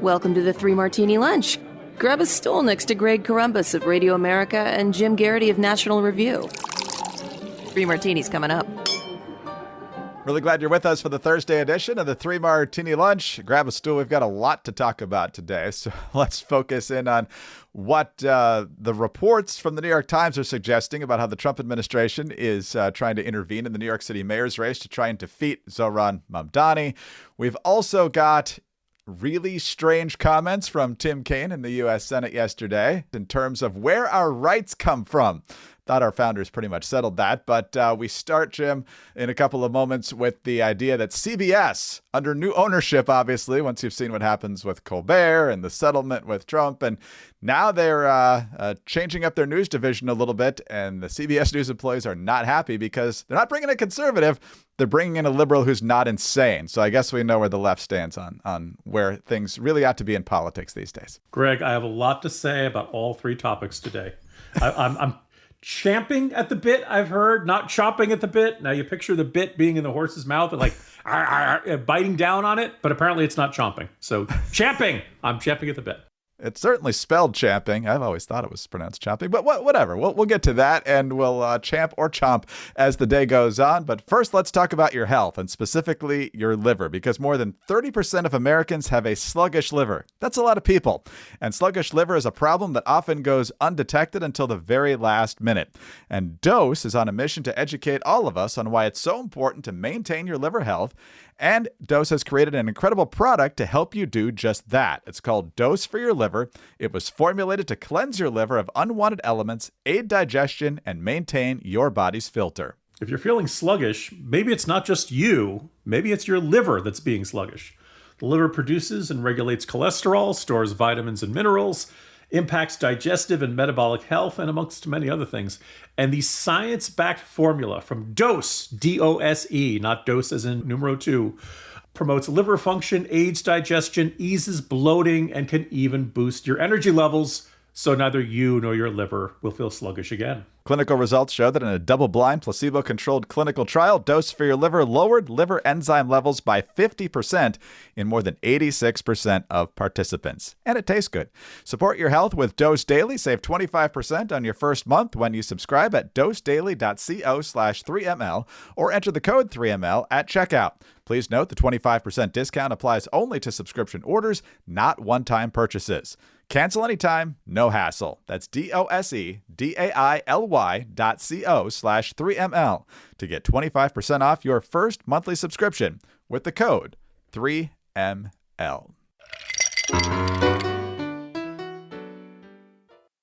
Welcome to the Three Martini Lunch. Grab a stool next to Greg Columbus of Radio America and Jim Garrity of National Review. Three Martinis coming up. Really glad you're with us for the Thursday edition of the Three Martini Lunch. Grab a stool. We've got a lot to talk about today. So let's focus in on what the reports from the New York Times are suggesting about how the Trump administration is trying to intervene in the New York City mayor's race to try and defeat Zohran Mamdani. We've also got really strange comments from Tim Kaine in the U.S. Senate yesterday in terms of where our rights come from. Thought our founders pretty much settled that, but we start, Jim, in a couple of moments with the idea that CBS, under new ownership, obviously, once you've seen what happens with Colbert and the settlement with Trump, and now they're changing up their news division a little bit, and the CBS News employees are not happy because they're not bringing a conservative, they're bringing in a liberal who's not insane. So I guess we know where the left stands on where things really ought to be in politics these days. Greg, I have a lot to say about all three topics today. I'm champing at the bit, I've heard, not chomping at the bit. Now you picture the bit being in the horse's mouth and like biting down on it, but apparently it's not chomping. So champing, I'm champing at the bit. It's certainly spelled champing. I've always thought it was pronounced chomping, but whatever. We'll get to that, and we'll champ or chomp as the day goes on. But first, let's talk about your health, and specifically your liver, because more than 30% of Americans have a sluggish liver. That's a lot of people. And sluggish liver is a problem that often goes undetected until the very last minute. And Dose is on a mission to educate all of us on why it's so important to maintain your liver health. And Dose has created an incredible product to help you do just that. It's called Dose for Your Liver. It was formulated to cleanse your liver of unwanted elements, aid digestion, and maintain your body's filter. If you're feeling sluggish, maybe it's not just you, maybe it's your liver that's being sluggish. The liver produces and regulates cholesterol, stores vitamins and minerals, impacts digestive and metabolic health, and amongst many other things. And the science-backed formula from Dose, D-O-S-E, not dose as in numero 2, promotes liver function, aids digestion, eases bloating, and can even boost your energy levels, so neither you nor your liver will feel sluggish again. Clinical results show that in a double-blind, placebo-controlled clinical trial, Dose for Your Liver lowered liver enzyme levels by 50% in more than 86% of participants. And it tastes good. Support your health with Dose Daily. Save 25% on your first month when you subscribe at dosedaily.co/3ml or enter the code 3ml at checkout. Please note the 25% discount applies only to subscription orders, not one-time purchases. Cancel anytime, no hassle. That's dosedaily.co/3ml to get 25% off your first monthly subscription with the code 3ml.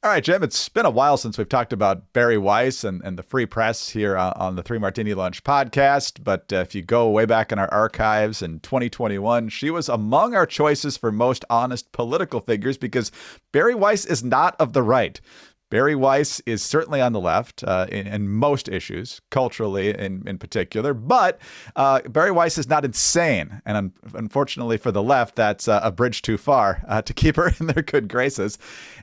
All right, Jim, it's been a while since we've talked about Bari Weiss and the free press here on the Three Martini Lunch podcast. But if you go way back in our archives in 2021, she was among our choices for most honest political figures because Bari Weiss is not of the right. Bari Weiss is certainly on the left in most issues, culturally in particular, but Bari Weiss is not insane. And unfortunately for the left, that's a bridge too far to keep her in their good graces.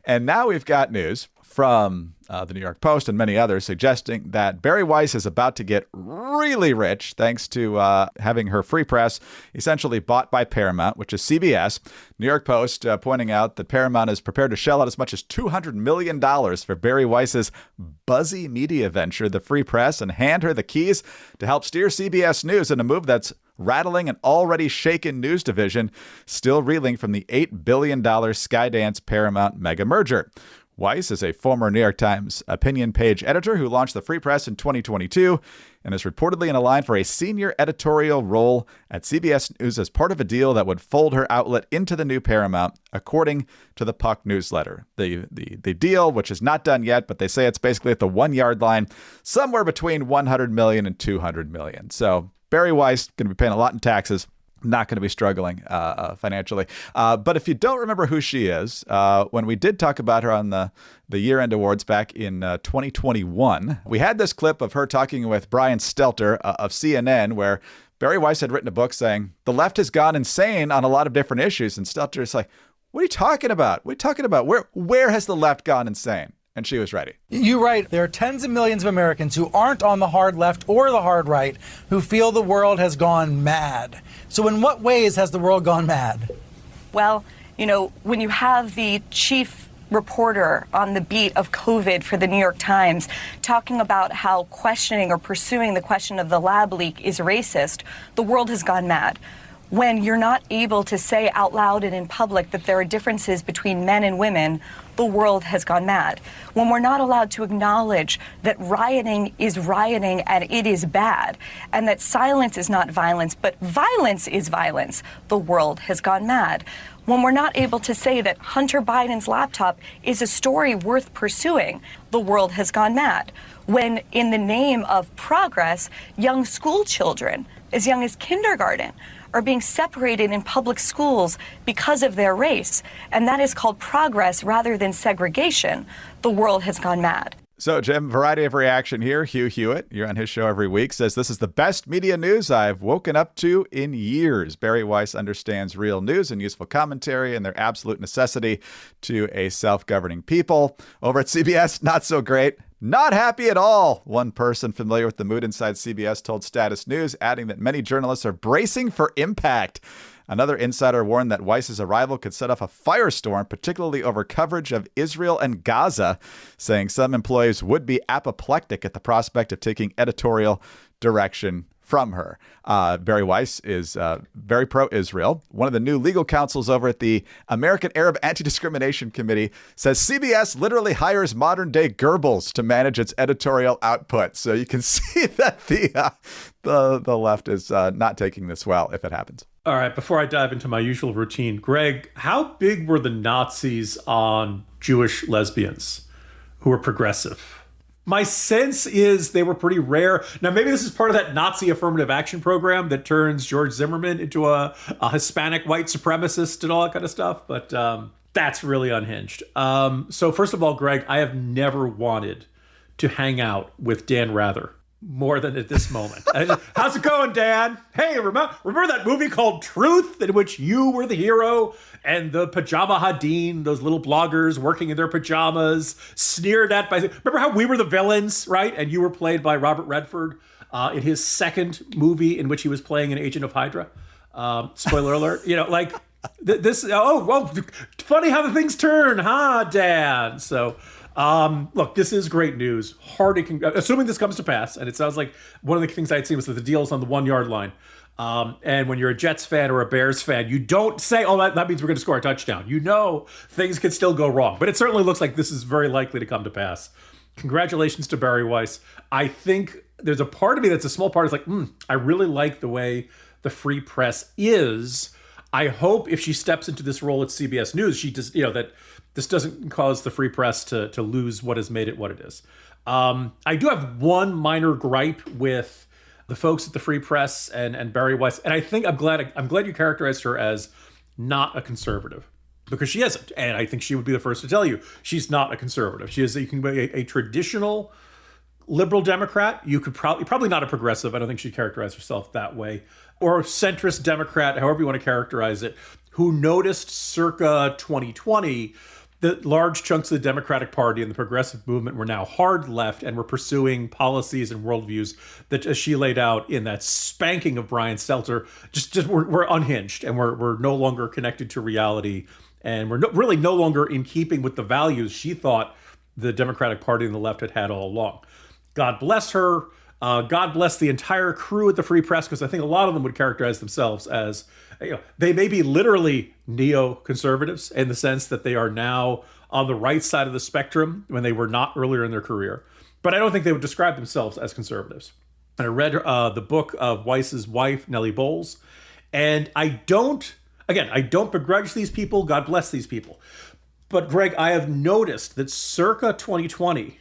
And now we've got news from the New York Post and many others suggesting that Bari Weiss is about to get really rich thanks to having her free press essentially bought by Paramount, which is CBS. New York Post pointing out that Paramount is prepared to shell out as much as $200 million for Bari Weiss's buzzy media venture, the free press, and hand her the keys to help steer CBS News in a move that's rattling an already shaken news division, still reeling from the $8 billion Skydance Paramount mega merger. Weiss is a former New York Times opinion page editor who launched the Free Press in 2022 and is reportedly in a line for a senior editorial role at CBS News as part of a deal that would fold her outlet into the new Paramount, according to the Puck newsletter. The deal, which is not done yet, but they say it's basically at the 1 yard line, somewhere between $100 million and $200 million. So Bari Weiss going to be paying a lot in taxes. Not going to be struggling financially. But if you don't remember who she is, when we did talk about her on the year-end awards back in 2021, we had this clip of her talking with Brian Stelter of CNN, where Bari Weiss had written a book saying, the left has gone insane on a lot of different issues. And Stelter is like, what are you talking about? What are you talking about? Where has the left gone insane? And she was ready. You're right. There are tens of millions of Americans who aren't on the hard left or the hard right who feel the world has gone mad. So in what ways has the world gone mad? Well, When you have the chief reporter on the beat of COVID for the New York Times talking about how questioning or pursuing the question of the lab leak is racist, the world has gone mad. When you're not able to say out loud and in public that there are differences between men and women, the world has gone mad. When we're not allowed to acknowledge that rioting is rioting and it is bad, and that silence is not violence, but violence is violence, the world has gone mad. When we're not able to say that Hunter Biden's laptop is a story worth pursuing, the world has gone mad. When, in the name of progress, young school children, as young as kindergarten, are being separated in public schools because of their race, and that is called progress rather than segregation, the world has gone mad. So, Jim, variety of reaction here. Hugh Hewitt, you're on his show every week, says, "This is the best media news I've woken up to in years. Bari Weiss understands real news and useful commentary and their absolute necessity to a self-governing people." Over at CBS, not so great. "Not happy at all," one person familiar with the mood inside CBS told Status News, adding that many journalists are bracing for impact. Another insider warned that Weiss's arrival could set off a firestorm, particularly over coverage of Israel and Gaza, saying some employees would be apoplectic at the prospect of taking editorial direction from her. Bari Weiss is very pro-Israel. One of the new legal counsels over at the American Arab Anti-Discrimination Committee says CBS literally hires modern-day Goebbels to manage its editorial output. So you can see that the left is not taking this well if it happens. All right, before I dive into my usual routine, Greg, how big were the Nazis on Jewish lesbians who were progressive? My sense is they were pretty rare. Now, maybe this is part of that Nazi affirmative action program that turns George Zimmerman into a Hispanic white supremacist and all that kind of stuff, but that's really unhinged. So first of all, Greg, I have never wanted to hang out with Dan Rather more than at this moment. How's it going, Dan? Hey, remember that movie called Truth, in which you were the hero and the pajama Hadeen, those little bloggers working in their pajamas, sneered at by... Remember how we were the villains, right? And you were played by Robert Redford in his second movie in which he was playing an agent of Hydra. Spoiler alert. This... Oh, well, funny how the things turn, huh, Dan? So... look, this is great news. Assuming this comes to pass, and it sounds like one of the things I'd seen was that the deal is on the 1 yard line. And when you're a Jets fan or a Bears fan, you don't say, "Oh, that means we're going to score a touchdown." You know things could still go wrong, but it certainly looks like this is very likely to come to pass. Congratulations to Bari Weiss. I think there's a part of me that's a small part. It's like, I really like the way the free press is. I hope if she steps into this role at CBS News, she does, that this doesn't cause the free press to lose what has made it what it is. I do have one minor gripe with the folks at the Free Press and Bari Weiss, and I think I'm glad you characterized her as not a conservative, because she isn't, and I think she would be the first to tell you she's not a conservative. You can be a traditional liberal Democrat. You could probably not a progressive. I don't think she'd characterize herself that way, or a centrist Democrat, however you want to characterize it, who noticed circa 2020 that large chunks of the Democratic Party and the progressive movement were now hard left and were pursuing policies and worldviews that, as she laid out in that spanking of Brian Stelter, just were unhinged and were no longer connected to reality, and were really no longer in keeping with the values she thought the Democratic Party and the left had all along. God bless her. God bless the entire crew at the Free Press, because I think a lot of them would characterize themselves as, they may be literally neoconservatives in the sense that they are now on the right side of the spectrum when they were not earlier in their career. But I don't think they would describe themselves as conservatives. And I read the book of Weiss's wife, Nellie Bowles, and I don't begrudge these people. God bless these people. But Greg, I have noticed that circa 2020,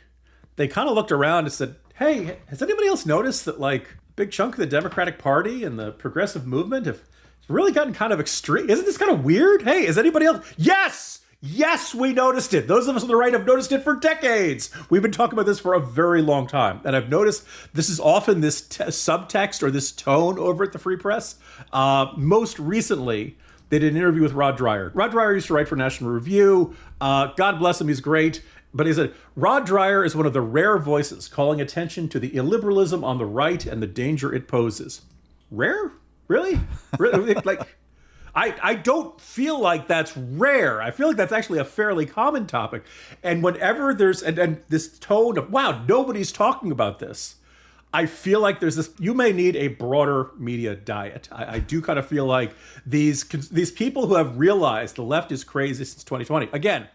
they kind of looked around and said, hey, has anybody else noticed that a big chunk of the Democratic Party and the progressive movement have really gotten kind of extreme? Isn't this kind of weird? Hey, is anybody else? Yes, we noticed it. Those of us on the right have noticed it for decades. We've been talking about this for a very long time. And I've noticed this is often this subtext or this tone over at the Free Press. Most recently, they did an interview with Rod Dreyer. Rod Dreyer used to write for National Review. God bless him, he's great. But he said, Rod Dreyer is one of the rare voices calling attention to the illiberalism on the right and the danger it poses. Rare? Really? Really? I don't feel like that's rare. I feel like that's actually a fairly common topic. And whenever there's and this tone of, wow, nobody's talking about this, I feel like there's this, you may need a broader media diet. I do kind of feel like these people who have realized the left is crazy since 2020. Again,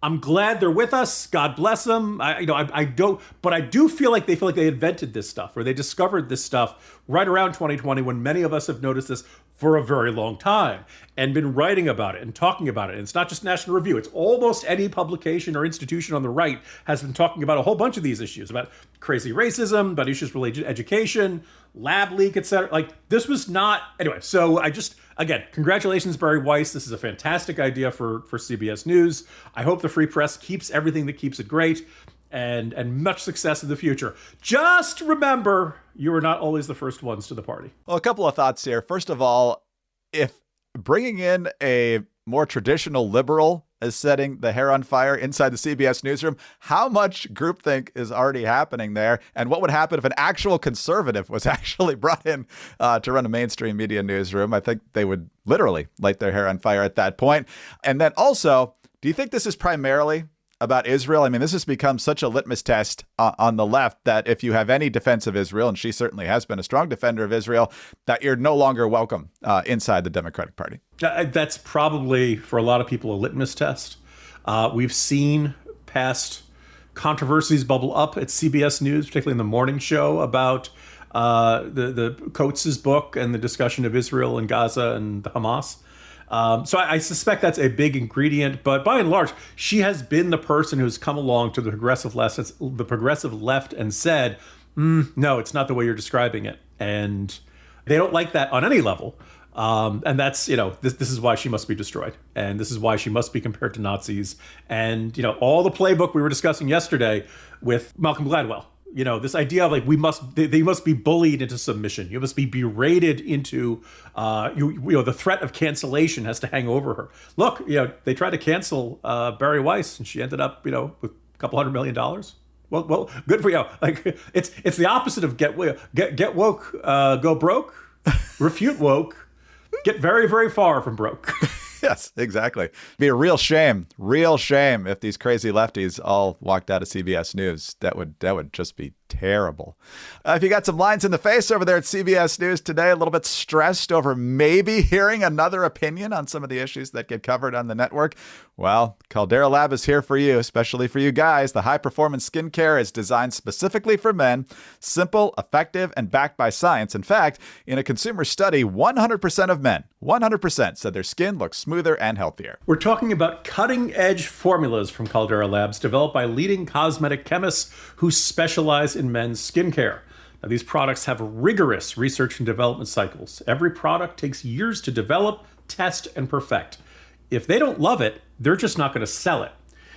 I'm glad they're with us. God bless them. I don't, but I do feel like they invented this stuff, or they discovered this stuff right around 2020, when many of us have noticed this for a very long time and been writing about it and talking about it. And it's not just National Review. It's almost any publication or institution on the right has been talking about a whole bunch of these issues, about crazy racism, about issues related to education, lab leak, etc. Like, this was not, anyway. So again, congratulations, Bari Weiss. This is a fantastic idea for CBS News. I hope the Free Press keeps everything that keeps it great, and much success in the future. Just remember, you are not always the first ones to the party. Well, a couple of thoughts here. First of all, if bringing in a more traditional liberal is setting the hair on fire inside the CBS newsroom, how much groupthink is already happening there? And what would happen if an actual conservative was actually brought in to run a mainstream media newsroom? I think they would literally light their hair on fire at that point. And then also, do you think this is primarily about Israel? I mean, this has become such a litmus test on the left that if you have any defense of Israel, and she certainly has been a strong defender of Israel, that you're no longer welcome inside the Democratic Party. That's probably, for a lot of people, a litmus test. We've seen past controversies bubble up at CBS News, particularly in the morning show, about the Coates' book and the discussion of Israel and Gaza and the Hamas. So I suspect that's a big ingredient, but by and large, she has been the person who's come along to the progressive left and said, no, it's not the way you're describing it. And they don't like that on any level. And that's, this is why she must be destroyed. And this is why she must be compared to Nazis. And, all the playbook we were discussing yesterday with Malcolm Gladwell. This idea of like, they must be bullied into submission. You must be berated into, the threat of cancellation has to hang over her. Look, they tried to cancel Bari Weiss, and she ended up, with a couple $100 million. Well, good for you. Like, it's the opposite of get woke, go broke, refute woke, get very, very far from broke. Yes, exactly. Be a real shame if these crazy lefties all walked out of CBS News. That would just be terrible. If you got some lines in the face over there at CBS News today, a little bit stressed over maybe hearing another opinion on some of the issues that get covered on the network, well, Caldera Lab is here for you, especially for you guys. The high-performance skincare is designed specifically for men, simple, effective, and backed by science. In fact, in a consumer study, 100% of men, 100% said their skin looks smoother and healthier. We're talking about cutting-edge formulas from Caldera Labs developed by leading cosmetic chemists who specialize in men's skincare. Now, these products have rigorous research and development cycles. Every product takes years to develop, test, and perfect. If they don't love it, they're just not going to sell it.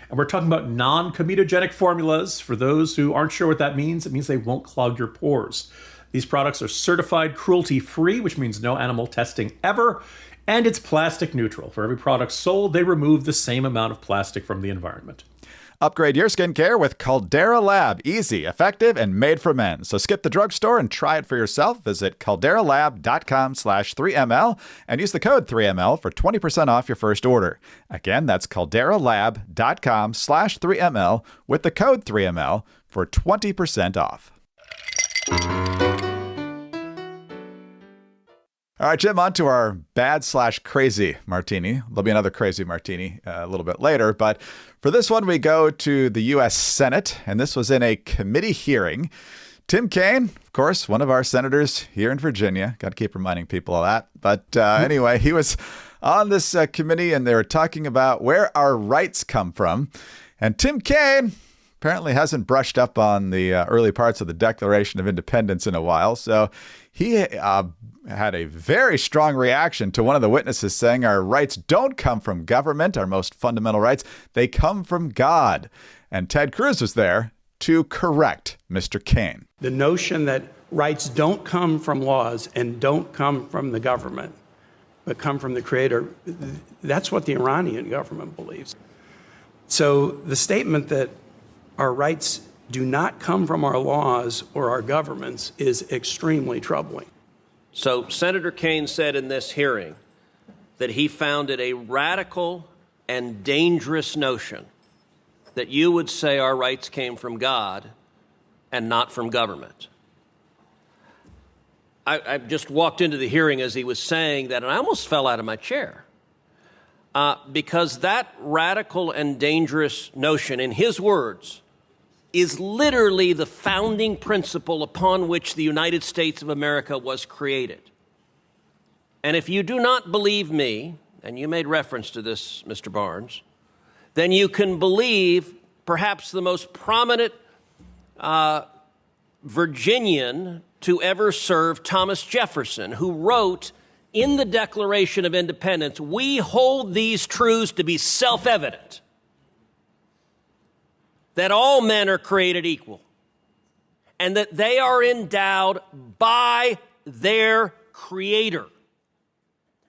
And we're talking about non-comedogenic formulas. For those who aren't sure what that means, it means they won't clog your pores. These products are certified cruelty-free, which means no animal testing ever, and it's plastic neutral. For every product sold, they remove the same amount of plastic from the environment. Upgrade your skincare with Caldera Lab. Easy, effective, and made for men. So skip the drugstore and try it for yourself. Visit calderalab.com/3ml and use the code 3ml for 20% off your first order. Again, that's calderalab.com/3ml with the code 3ml for 20% off. All right, Jim, on to our bad/crazy martini. There'll be another crazy martini a little bit later, but for this one, we go to the U.S. Senate, and this was in a committee hearing. Tim Kaine, of course, one of our senators here in Virginia. Got to keep reminding people of that. But anyway, he was on this committee, and they were talking about where our rights come from. And Tim Kaine apparently hasn't brushed up on the early parts of the Declaration of Independence in a while, so he had a very strong reaction to one of the witnesses saying our rights don't come from government, our most fundamental rights, they come from God. And Ted Cruz was there to correct Mr. Kaine. The notion that rights don't come from laws and don't come from the government, but come from the Creator, that's what the Iranian government believes. So the statement that our rights do not come from our laws or our governments is extremely troubling. So Senator Kaine said in this hearing that he found it a radical and dangerous notion that you would say our rights came from God and not from government. I just walked into the hearing as he was saying that, and I almost fell out of my chair. Because that radical and dangerous notion, in his words, is literally the founding principle upon which the United States of America was created. And if you do not believe me, and you made reference to this, Mr. Barnes, then you can believe perhaps the most prominent Virginian to ever serve, Thomas Jefferson, who wrote in the Declaration of Independence, "We hold these truths to be self-evident, that all men are created equal, and that they are endowed by their Creator,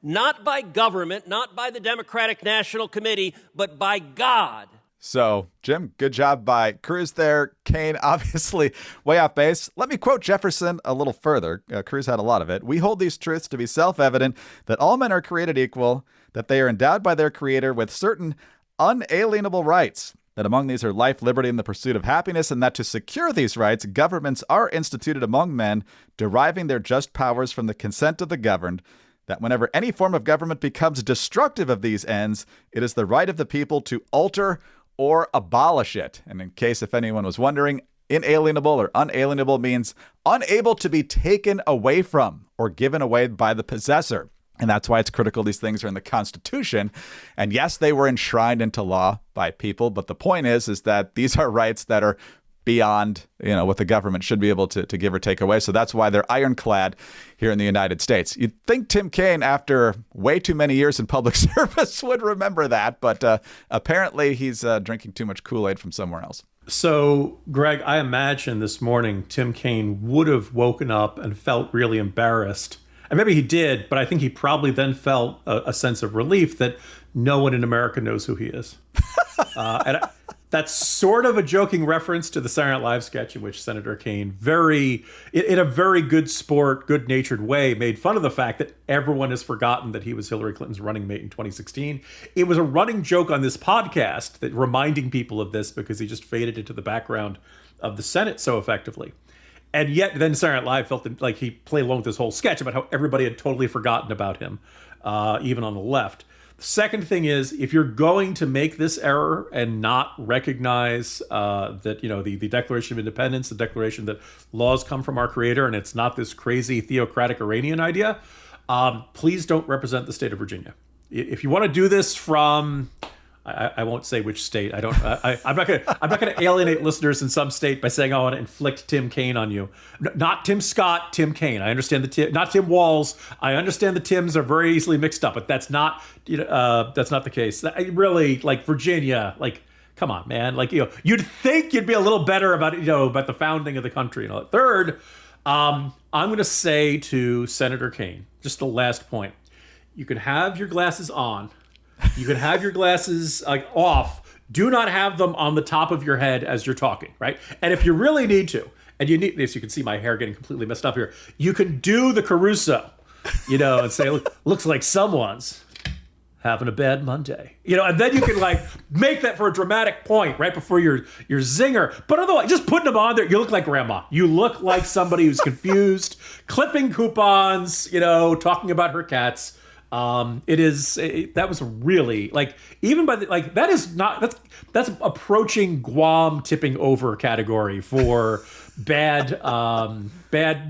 not by government, not by the Democratic National Committee, but by God." So, Jim, good job by Cruz there. Kaine, obviously way off base. Let me quote Jefferson a little further. Cruz had a lot of it. "We hold these truths to be self-evident, that all men are created equal, that they are endowed by their Creator with certain unalienable rights, that among these are life, liberty, and the pursuit of happiness, and that to secure these rights, governments are instituted among men, deriving their just powers from the consent of the governed, that whenever any form of government becomes destructive of these ends, it is the right of the people to alter or abolish it." And in case if anyone was wondering, inalienable or unalienable means unable to be taken away from or given away by the possessor. And that's why it's critical these things are in the Constitution. And yes, they were enshrined into law by people, but the point is that these are rights that are beyond, what the government should be able to give or take away. So that's why they're ironclad here in the United States. You'd think Tim Kaine, after way too many years in public service, would remember that, but apparently he's drinking too much Kool-Aid from somewhere else. So, Greg, I imagine this morning Tim Kaine would have woken up and felt really embarrassed. And maybe he did, but I think he probably then felt a sense of relief that no one in America knows who he is. That's sort of a joking reference to the Saturday Night Live sketch in which Senator Kaine in a very good sport, good-natured way, made fun of the fact that everyone has forgotten that he was Hillary Clinton's running mate in 2016. It was a running joke on this podcast that reminding people of this because he just faded into the background of the Senate so effectively. And yet then Saturday Night Live felt like he played along with this whole sketch about how everybody had totally forgotten about him, even on the left. The second thing is, if you're going to make this error and not recognize that, the Declaration of Independence, the declaration that laws come from our Creator, and it's not this crazy theocratic Iranian idea, please don't represent the state of Virginia. If you want to do this from, I won't say which state. I'm not gonna alienate listeners in some state by saying I want to inflict Tim Kaine on you. Not Tim Scott, Tim Kaine. I understand not Tim Walz. I understand the Tims are very easily mixed up, but that's not the case. Really, like Virginia, like come on, man. Like you'd think you'd be a little better about about the founding of the country and all that. Third, I'm going to say to Senator Kaine, just the last point. You can have your glasses on. You can have your glasses off. Do not have them on the top of your head as you're talking, right? And if you really need to, and you need this, you can see my hair getting completely messed up here. You can do the Caruso, and say, looks like someone's having a bad Monday, and then you can make that for a dramatic point right before your zinger. But otherwise, just putting them on there, you look like grandma. You look like somebody who's confused, clipping coupons, talking about her cats. That was really even by that's approaching Guam tipping over category for bad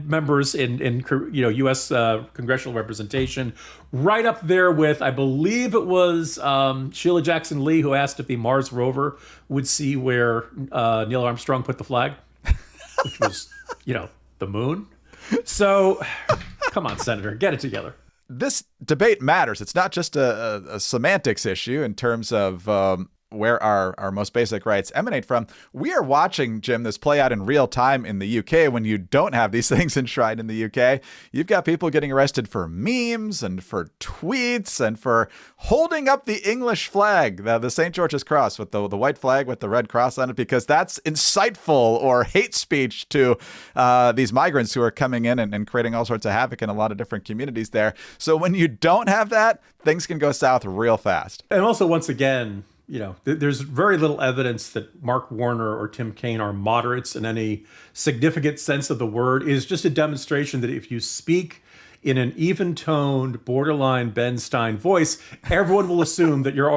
members in U.S. Congressional representation, right up there with, I believe it was Sheila Jackson Lee who asked if the Mars rover would see where Neil Armstrong put the flag, which was the moon. So come on, Senator, get it together. This debate matters. It's not just a semantics issue in terms of where our most basic rights emanate from. We are watching, Jim, this play out in real time in the UK when you don't have these things enshrined in the UK. You've got people getting arrested for memes and for tweets and for holding up the English flag, the St. George's Cross with the white flag with the red cross on it, because that's insightful or hate speech to these migrants who are coming in and creating all sorts of havoc in a lot of different communities there. So when you don't have that, things can go south real fast. And also, once again, there's very little evidence that Mark Warner or Tim Kaine are moderates in any significant sense of the word. It is just a demonstration that if you speak in an even-toned, borderline Ben Stein voice, everyone will assume that your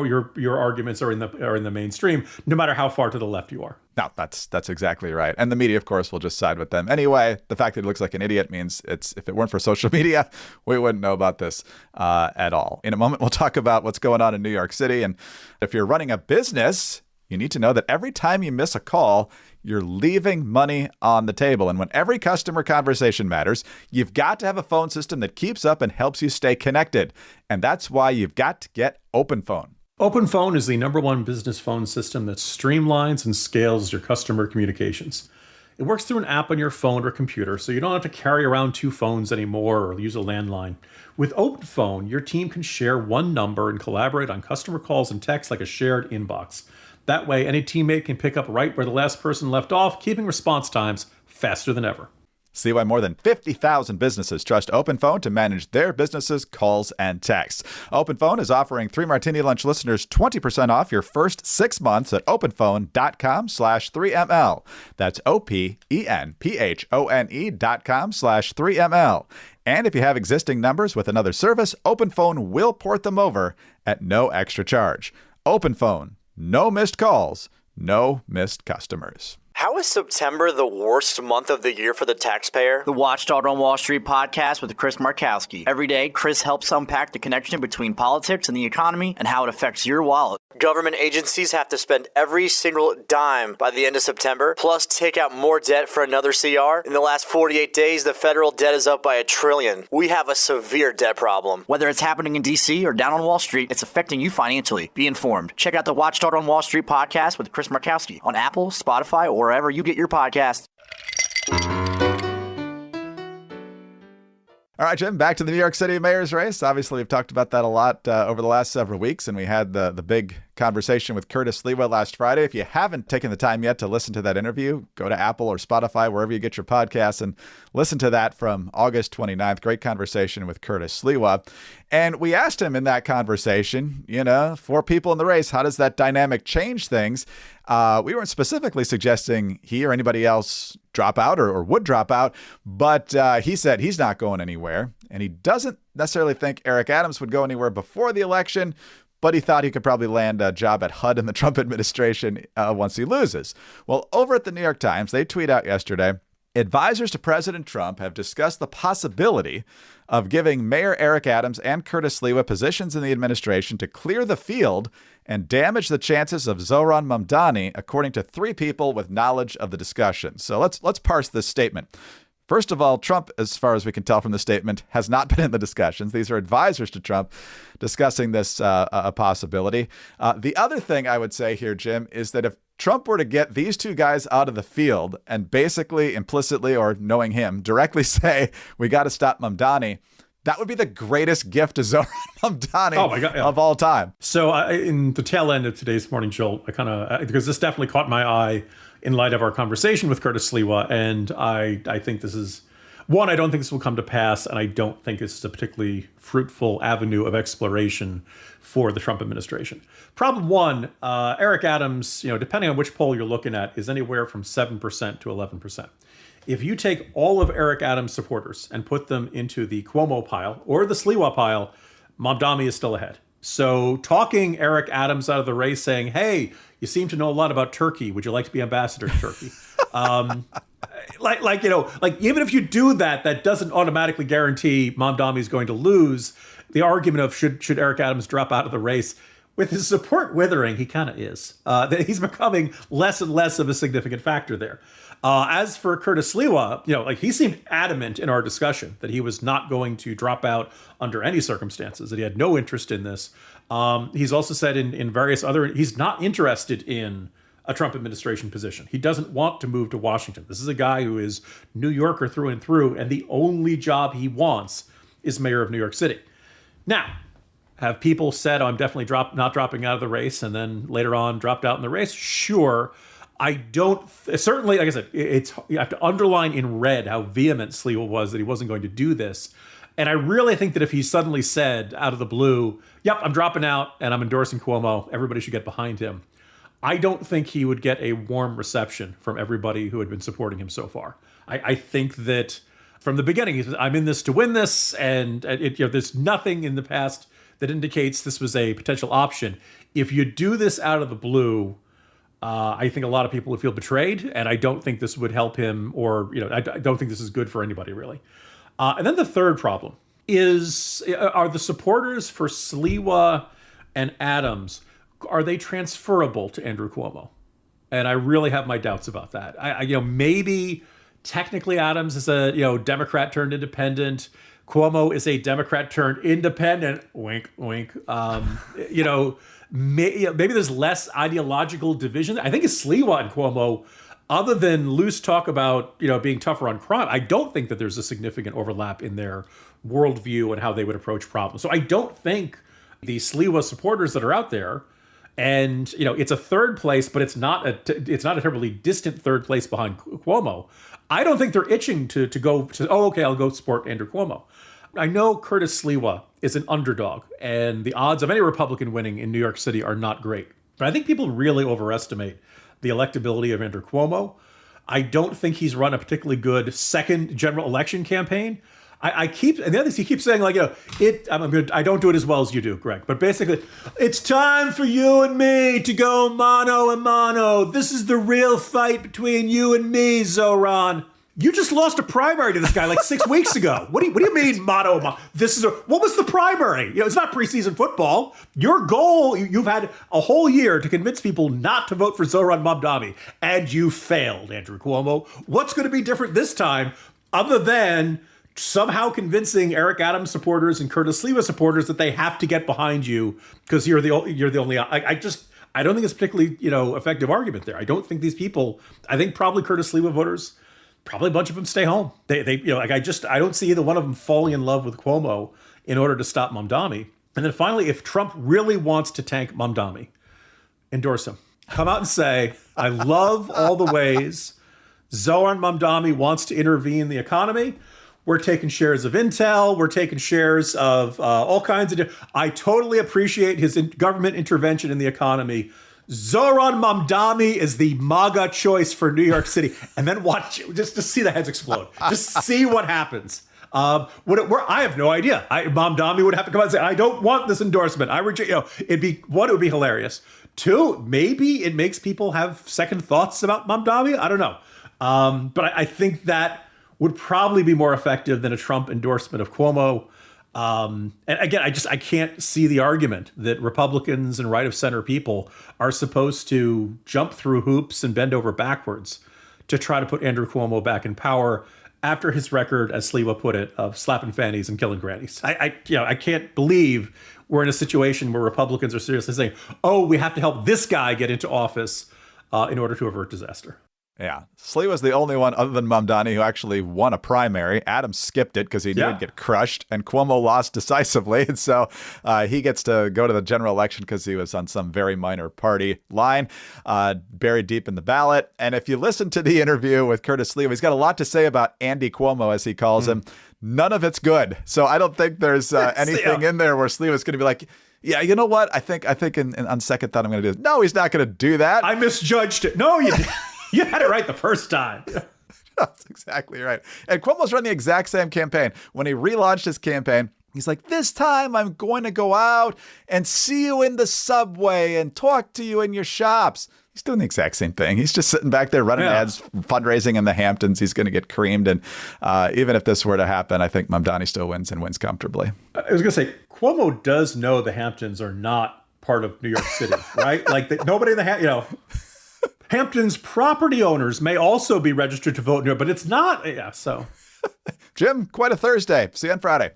arguments are in the mainstream, no matter how far to the left you are. No, that's exactly right. And the media, of course, will just side with them. Anyway, the fact that he looks like an idiot means if it weren't for social media, we wouldn't know about this at all. In a moment, we'll talk about what's going on in New York City. And if you're running a business, you need to know that every time you miss a call, you're leaving money on the table. And when every customer conversation matters, you've got to have a phone system that keeps up and helps you stay connected. And that's why you've got to get OpenPhone. OpenPhone is the #1 business phone system that streamlines and scales your customer communications. It works through an app on your phone or computer, so you don't have to carry around 2 phones anymore or use a landline. With OpenPhone, your team can share one number and collaborate on customer calls and texts like a shared inbox. That way, any teammate can pick up right where the last person left off, keeping response times faster than ever. See why more than 50,000 businesses trust OpenPhone to manage their businesses' calls and texts. OpenPhone is offering 3 Martini Lunch listeners 20% off your first 6 months at openphone.com/3ML. That's OPENPHONE.com/3ML. And if you have existing numbers with another service, OpenPhone will port them over at no extra charge. OpenPhone. No missed calls, no missed customers. How is September the worst month of the year for the taxpayer? The Watchdog on Wall Street podcast with Chris Markowski. Every day, Chris helps unpack the connection between politics and the economy and how it affects your wallet. Government agencies have to spend every single dime by the end of September, plus take out more debt for another CR. In the last 48 days, the federal debt is up by $1 trillion. We have a severe debt problem. Whether it's happening in D.C. or down on Wall Street, it's affecting you financially. Be informed. Check out the Watchdog on Wall Street podcast with Chris Markowski on Apple, Spotify, or wherever you get your podcast. All right, Jim, back to the New York City mayor's race. Obviously, we've talked about that a lot over the last several weeks, and we had the big conversation with Curtis Lewa last Friday. If you haven't taken the time yet to listen to that interview, go to Apple or Spotify, wherever you get your podcasts, and listen to that from August 29th. Great conversation with Curtis Lewa. And we asked him in that conversation, 4 people in the race, how does that dynamic change things? We weren't specifically suggesting he or anybody else drop out or would drop out, but he said he's not going anywhere. And he doesn't necessarily think Eric Adams would go anywhere before the election, but he thought he could probably land a job at HUD in the Trump administration once he loses. Well, over at the New York Times, they tweet out yesterday, advisors to President Trump have discussed the possibility of giving Mayor Eric Adams and Curtis Lewa positions in the administration to clear the field and damage the chances of Zohran Mamdani, according to 3 people with knowledge of the discussion. So let's parse this statement. First of all, Trump, as far as we can tell from the statement, has not been in the discussions. These are advisors to Trump discussing this a possibility. The other thing I would say here, Jim, is that if Trump were to get these 2 guys out of the field and basically, implicitly, or knowing him, directly say, we got to stop Mamdani, that would be the greatest gift to Zohran Mamdani of all time. So in the tail end of today's Morning Jolt, because this definitely caught my eye in light of our conversation with Curtis Lewa, and I think this is, one, I don't think this will come to pass, and I don't think this is a particularly fruitful avenue of exploration for the Trump administration. Problem 1, Eric Adams, depending on which poll you're looking at, is anywhere from 7% to 11%. If you take all of Eric Adams' supporters and put them into the Cuomo pile or the Sliwa pile, Mamdani is still ahead. So talking Eric Adams out of the race, saying, hey, you seem to know a lot about Turkey. Would you like to be ambassador to Turkey? Even if you do that, that doesn't automatically guarantee Mamdani is going to lose. The argument of should Eric Adams drop out of the race, with his support withering, he kind of is. That he's becoming less and less of a significant factor there. As for Curtis Sliwa, he seemed adamant in our discussion that he was not going to drop out under any circumstances, that he had no interest in this. He's also said in various other, he's not interested in a Trump administration position. He doesn't want to move to Washington. This is a guy who is New Yorker through and through, and the only job he wants is mayor of New York City. Now, have people said, I'm definitely not dropping out of the race, and then later on dropped out in the race? Sure. I don't, certainly, like I said, you have to underline in red how vehement Sliwa was that he wasn't going to do this. And I really think that if he suddenly said out of the blue, yep, I'm dropping out and I'm endorsing Cuomo, everybody should get behind him, I don't think he would get a warm reception from everybody who had been supporting him so far. I think that from the beginning, he said, I'm in this to win this, and there's nothing in the past that indicates this was a potential option. If you do this out of the blue, I think a lot of people would feel betrayed, and I don't think this would help him, or I don't think this is good for anybody, really. And then the third problem are the supporters for Sliwa and Adams, are they transferable to Andrew Cuomo? And I really have my doubts about that. Maybe technically Adams is a Democrat turned independent. Cuomo is a Democrat turned independent. Wink, wink. Maybe there's less ideological division. I think it's Sliwa and Cuomo, other than loose talk about being tougher on crime, I don't think that there's a significant overlap in their worldview and how they would approach problems. So I don't think the Sliwa supporters that are out there, and it's a third place, but it's not a terribly distant third place behind Cuomo. I don't think they're itching to go to, okay, I'll go support Andrew Cuomo. I know Curtis Sliwa is an underdog, and the odds of any Republican winning in New York City are not great. But I think people really overestimate the electability of Andrew Cuomo. I don't think he's run a particularly good second general election campaign. And the other thing he keeps saying, I don't do it as well as you do, Greg. But basically, it's time for you and me to go mano a mano. This is the real fight between you and me, Zoran. You just lost a primary to this guy 6 weeks ago. What do you mean, motto? What was the primary? It's not preseason football. Your goal, you've had a whole year to convince people not to vote for Zoran Mamdani, and you failed, Andrew Cuomo. What's going to be different this time, other than somehow convincing Eric Adams supporters and Curtis Sliwa supporters that they have to get behind you because you're the only? I don't think it's a particularly effective argument there. I don't think these people. I think probably Curtis Sliwa voters. Probably a bunch of them stay home. I don't see either one of them falling in love with Cuomo in order to stop Mamdani. And then finally, if Trump really wants to tank Mamdani, endorse him. Come out and say, I love all the ways Zoran Mamdani wants to intervene in the economy. We're taking shares of Intel. We're taking shares of all kinds of. I totally appreciate his government intervention in the economy. Zoran Mamdani is the MAGA choice for New York City. And then watch, just to see the heads explode. Just see what happens. I have no idea. Mamdani would have to come out and say, I don't want this endorsement. I reject, it would be hilarious. Two, maybe it makes people have second thoughts about Mamdani. I don't know. But I think that would probably be more effective than a Trump endorsement of Cuomo. And again, I can't see the argument that Republicans and right of center people are supposed to jump through hoops and bend over backwards to try to put Andrew Cuomo back in power after his record, as Sliwa put it, of slapping fannies and killing grannies. I can't believe we're in a situation where Republicans are seriously saying, oh, we have to help this guy get into office in order to avert disaster. Yeah. Sliwa's the only one other than Mamdani who actually won a primary. Adams skipped it because he knew he'd get crushed, and Cuomo lost decisively. And so he gets to go to the general election because he was on some very minor party line, buried deep in the ballot. And if you listen to the interview with Curtis Sliwa, he's got a lot to say about Andy Cuomo, as he calls him. None of it's good. So I don't think there's anything in there where Sliwa's going to be like, yeah, you know what? I think on second thought, I'm going to do this. No, he's not going to do that. I misjudged it. No, you didn't. You had it right the first time. That's exactly right. And Cuomo's run the exact same campaign. When he relaunched his campaign, he's like, this time I'm going to go out and see you in the subway and talk to you in your shops. He's doing the exact same thing. He's just sitting back there running ads, fundraising in the Hamptons. He's going to get creamed. And even if this were to happen, I think Mamdani still wins and wins comfortably. I was going to say, Cuomo does know the Hamptons are not part of New York City, right? Like nobody in the Hampton's property owners may also be registered to vote in New York, but it's not. Yeah, so. Jim, quite a Thursday. See you on Friday.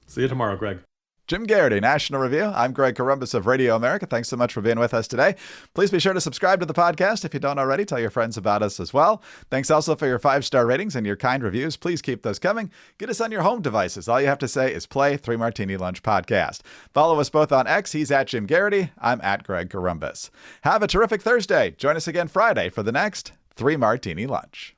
See you tomorrow, Greg. Jim Garrity, National Review. I'm Greg Corombos of Radio America. Thanks so much for being with us today. Please be sure to subscribe to the podcast if you don't already. Tell your friends about us as well. Thanks also for your 5-star ratings and your kind reviews. Please keep those coming. Get us on your home devices. All you have to say is play 3 Martini Lunch Podcast. Follow us both on X. He's at Jim Garrity. I'm at Greg Corombos. Have a terrific Thursday. Join us again Friday for the next 3 Martini Lunch.